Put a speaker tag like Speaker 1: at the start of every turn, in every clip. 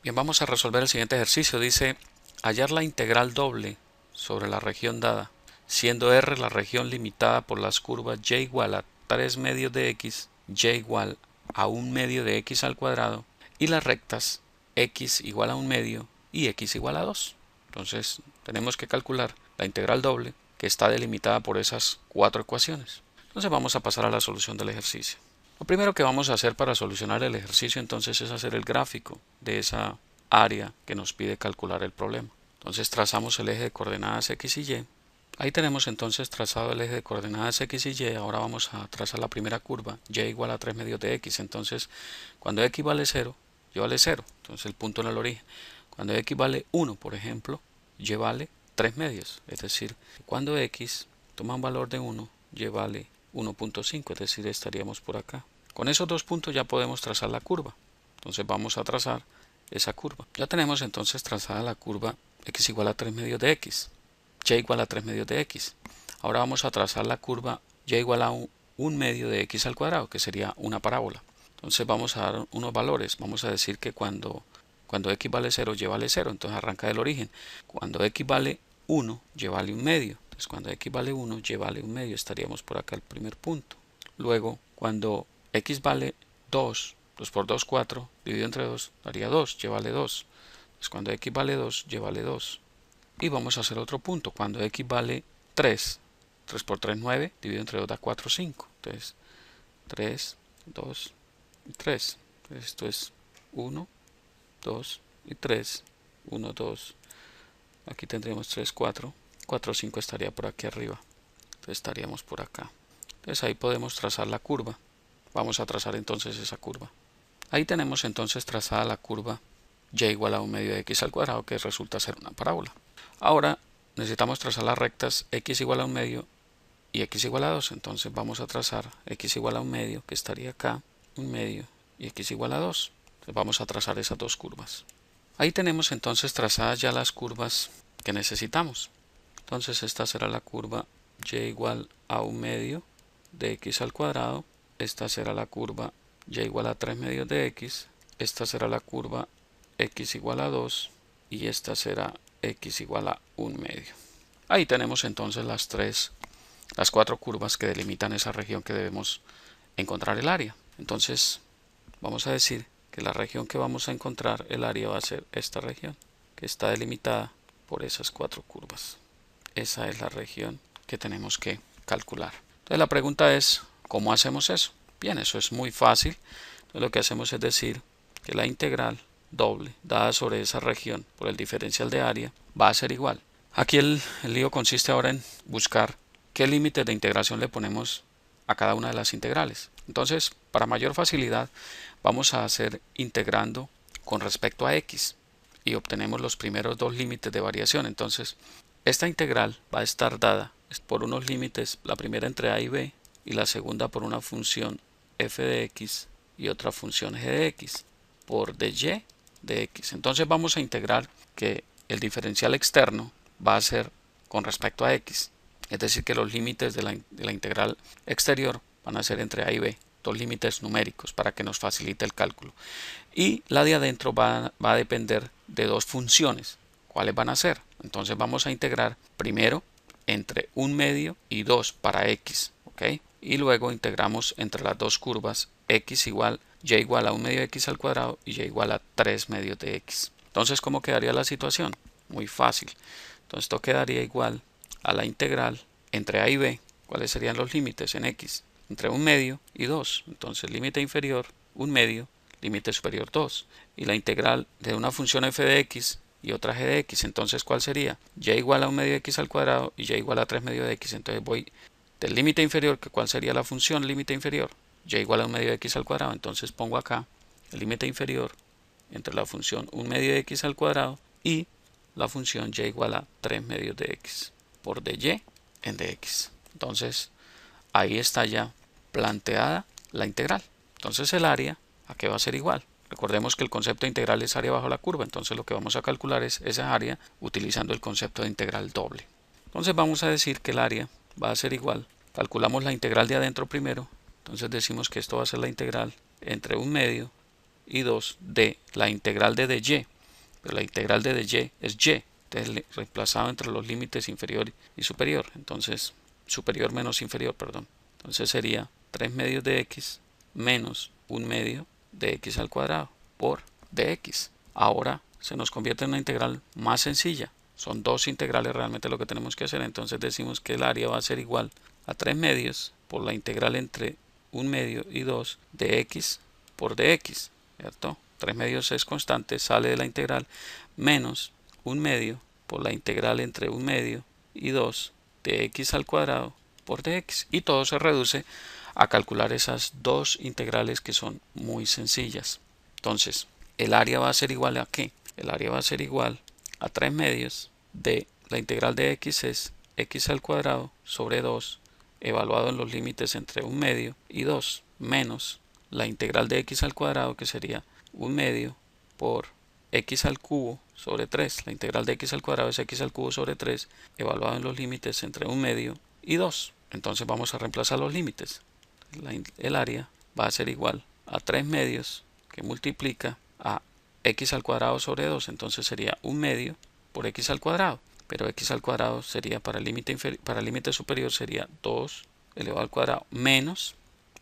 Speaker 1: Bien, vamos a resolver el siguiente ejercicio. Dice, hallar la integral doble sobre la región dada, siendo R la región limitada por las curvas y igual a 3 medios de x, y igual a 1 medio de x al cuadrado, y las rectas x igual a 1 medio y x igual a 2. Entonces tenemos que calcular la integral doble que está delimitada por esas cuatro ecuaciones. Entonces vamos a pasar a la solución del ejercicio. Lo primero que vamos a hacer para solucionar el ejercicio entonces es hacer el gráfico de esa área que nos pide calcular el problema. Entonces trazamos el eje de coordenadas x y y. Ahí tenemos entonces trazado el eje de coordenadas x y y. Ahora vamos a trazar la primera curva, y igual a 3 medios de x. Entonces cuando x vale 0, y vale 0. Entonces el punto en el origen. Cuando x vale 1, por ejemplo, y vale 3 medios. Es decir, cuando x toma un valor de 1, y vale 1.5, es decir, estaríamos por acá. Con esos dos puntos ya podemos trazar la curva. Entonces vamos a trazar esa curva. Ya tenemos entonces trazada la curva x igual a 3 medios de x, y igual a 3 medios de x. Ahora vamos a trazar la curva y igual a 1 medio de x al cuadrado, que sería una parábola. Entonces vamos a dar unos valores. Vamos a decir que cuando x vale 0, y vale 0, entonces arranca del origen. Cuando x vale 1, y vale 1 medio. Entonces cuando x vale 1, y vale 1 medio, estaríamos por acá el primer punto. Luego, cuando x vale 2, 2 por 2, 4, dividido entre 2, daría 2, y vale 2. Entonces cuando x vale 2, y vale 2. Y vamos a hacer otro punto. Cuando x vale 3, 3 por 3, 9, dividido entre 2 da 4, 5. Entonces 3, 2 y 3. Entonces esto es 1, 2 y 3. 1, 2. Aquí tendríamos 3, 4. 4, 5 estaría por aquí arriba. Entonces estaríamos por acá. Entonces ahí podemos trazar la curva. Vamos a trazar entonces esa curva. Ahí tenemos entonces trazada la curva y igual a 1 medio de x al cuadrado, que resulta ser una parábola. Ahora necesitamos trazar las rectas x igual a 1 medio y x igual a 2. Entonces vamos a trazar x igual a 1 medio, que estaría acá, 1 medio, y x igual a 2. Entonces vamos a trazar esas dos curvas. Ahí tenemos entonces trazadas ya las curvas que necesitamos. Entonces esta será la curva y igual a 1 medio de x al cuadrado. Esta será la curva y igual a 3 medios de x. Esta será la curva x igual a 2. Y esta será x igual a 1 medio. Ahí tenemos entonces las cuatro curvas que delimitan esa región que debemos encontrar el área. Entonces vamos a decir que la región que vamos a encontrar el área va a ser esta región, que está delimitada por esas cuatro curvas. Esa es la región que tenemos que calcular. Entonces la pregunta es, ¿cómo hacemos eso? Bien, eso es muy fácil. Entonces lo que hacemos es decir que la integral doble dada sobre esa región por el diferencial de área va a ser igual. Aquí el lío consiste ahora en buscar qué límites de integración le ponemos a cada una de las integrales. Entonces, para mayor facilidad, vamos a hacer integrando con respecto a x y obtenemos los primeros dos límites de variación. Entonces, esta integral va a estar dada por unos límites, la primera entre a y b y la segunda por una función f de x y otra función g de x por dy de x. Entonces vamos a integrar que el diferencial externo va a ser con respecto a x. Es decir, que los límites de la integral exterior van a ser entre a y b, dos límites numéricos para que nos facilite el cálculo. Y la de adentro va a depender de dos funciones. ¿Cuáles van a ser? Entonces vamos a integrar primero entre 1 medio y 2 para x. ¿Okay? Y luego integramos entre las dos curvas x igual y igual a 1 medio de x al cuadrado y y igual a 3 medios de x. Entonces, ¿cómo quedaría la situación? Muy fácil. Entonces esto quedaría igual a la integral entre a y b. ¿Cuáles serían los límites en x? Entre 1 medio y 2. Entonces límite inferior 1 medio, límite superior 2. Y la integral de una función f de x y otra g de x. Entonces, ¿cuál sería? Y igual a 1 medio de x al cuadrado y y igual a 3 medios de x. Entonces voy del límite inferior, que ¿cuál sería la función límite inferior? Y igual a 1 medio de x al cuadrado. Entonces pongo acá el límite inferior entre la función 1 medio de x al cuadrado y la función y igual a 3 medios de x por dy en dx. Entonces ahí está ya planteada la integral. Entonces el área, ¿a qué va a ser igual? Recordemos que el concepto de integral es área bajo la curva. Entonces lo que vamos a calcular es esa área utilizando el concepto de integral doble. Entonces vamos a decir que el área va a ser igual. Calculamos la integral de adentro primero. Entonces decimos que esto va a ser la integral entre 1 medio y 2 de la integral de dy. pero la integral de y es y. Entonces reemplazado entre los límites inferior y superior. Entonces superior menos inferior, perdón. Entonces sería 3 medios de x menos 1 medio de x al cuadrado por dx. Ahora se nos convierte en una integral más sencilla. Son dos integrales realmente lo que tenemos que hacer. Entonces decimos que el área va a ser igual a 3 medios por la integral entre 1 medio y 2 de x por dx, ¿cierto? 3 medios es constante, sale de la integral, menos 1 medio por la integral entre 1 medio y 2 de x al cuadrado por dx. Y todo se reduce a calcular esas dos integrales que son muy sencillas. Entonces, el área va a ser igual a ¿qué? El área va a ser igual a 3 medios de la integral de x es x al cuadrado sobre 2 evaluado en los límites entre 1 medio y 2 menos la integral de x al cuadrado, que sería 1 medio por x al cubo sobre 3. La integral de x al cuadrado es x al cubo sobre 3 evaluado en los límites entre 1 medio y 2. Entonces vamos a reemplazar los límites. El área va a ser igual a 3 medios que multiplica a x al cuadrado sobre 2. Entonces sería 1 medio por x al cuadrado. Pero x al cuadrado sería para el límite superior sería 2 elevado al cuadrado menos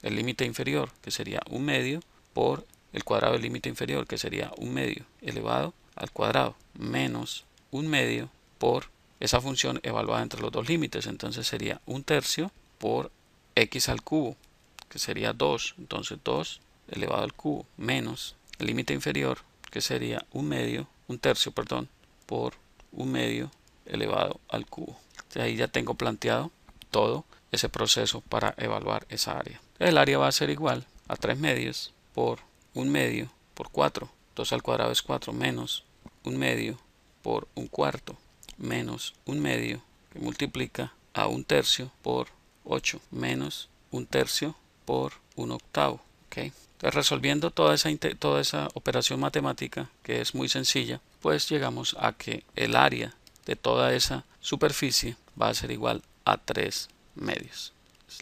Speaker 1: el límite inferior, que sería 1 medio por el cuadrado del límite inferior, que sería 1 medio elevado al cuadrado menos 1 medio por esa función evaluada entre los dos límites. Entonces sería 1 tercio por x al cubo, que sería 2. Entonces 2 elevado al cubo menos el límite inferior, que sería 1 tercio, perdón, por 1 medio elevado al cubo. Entonces ahí ya tengo planteado todo ese proceso para evaluar esa área. El área va a ser igual a 3 medios por 1 medio por 4. 2 al cuadrado es 4 menos 1 medio por 1 cuarto menos 1 medio que multiplica a 1 tercio por 8 menos 1 tercio por 1 octavo. ¿Okay? Entonces, resolviendo toda esa operación matemática, que es muy sencilla, pues llegamos a que el área de toda esa superficie va a ser igual a 3 medios.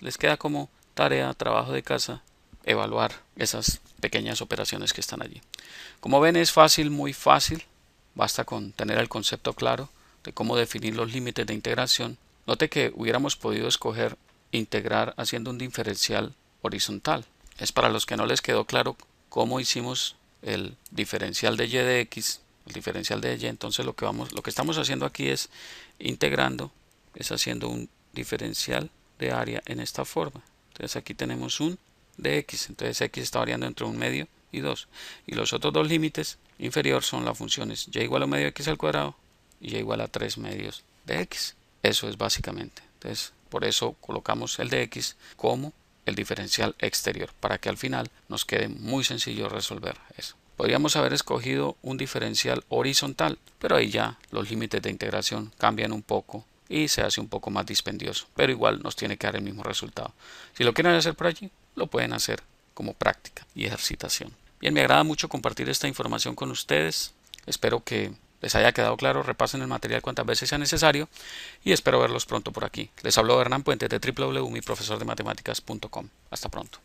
Speaker 1: Les queda como tarea, trabajo de casa, evaluar esas pequeñas operaciones que están allí. Como ven, es fácil, muy fácil. Basta con tener el concepto claro de cómo definir los límites de integración. Note que hubiéramos podido escoger integrar haciendo un diferencial horizontal. Es para los que no les quedó claro cómo hicimos el diferencial de y de x, el diferencial de y. Entonces lo que estamos haciendo aquí es integrando, es haciendo un diferencial de área en esta forma. Entonces aquí tenemos un de x, entonces x está variando entre 1 medio y 2. Y los otros dos límites inferior son las funciones y igual a 1 medio de x al cuadrado y y igual a 3 medios de x. Eso es básicamente. Entonces por eso colocamos el de x como el diferencial exterior, para que al final nos quede muy sencillo resolver eso. Podríamos haber escogido un diferencial horizontal, pero ahí ya los límites de integración cambian un poco y se hace un poco más dispendioso, pero igual nos tiene que dar el mismo resultado. Si lo quieren hacer por allí, lo pueden hacer como práctica y ejercitación. Bien, me agrada mucho compartir esta información con ustedes. Espero que les haya quedado claro. Repasen el material cuantas veces sea necesario y espero verlos pronto por aquí. Les habló Hernán Puentes de www.miprofesordematematics.com. Hasta pronto.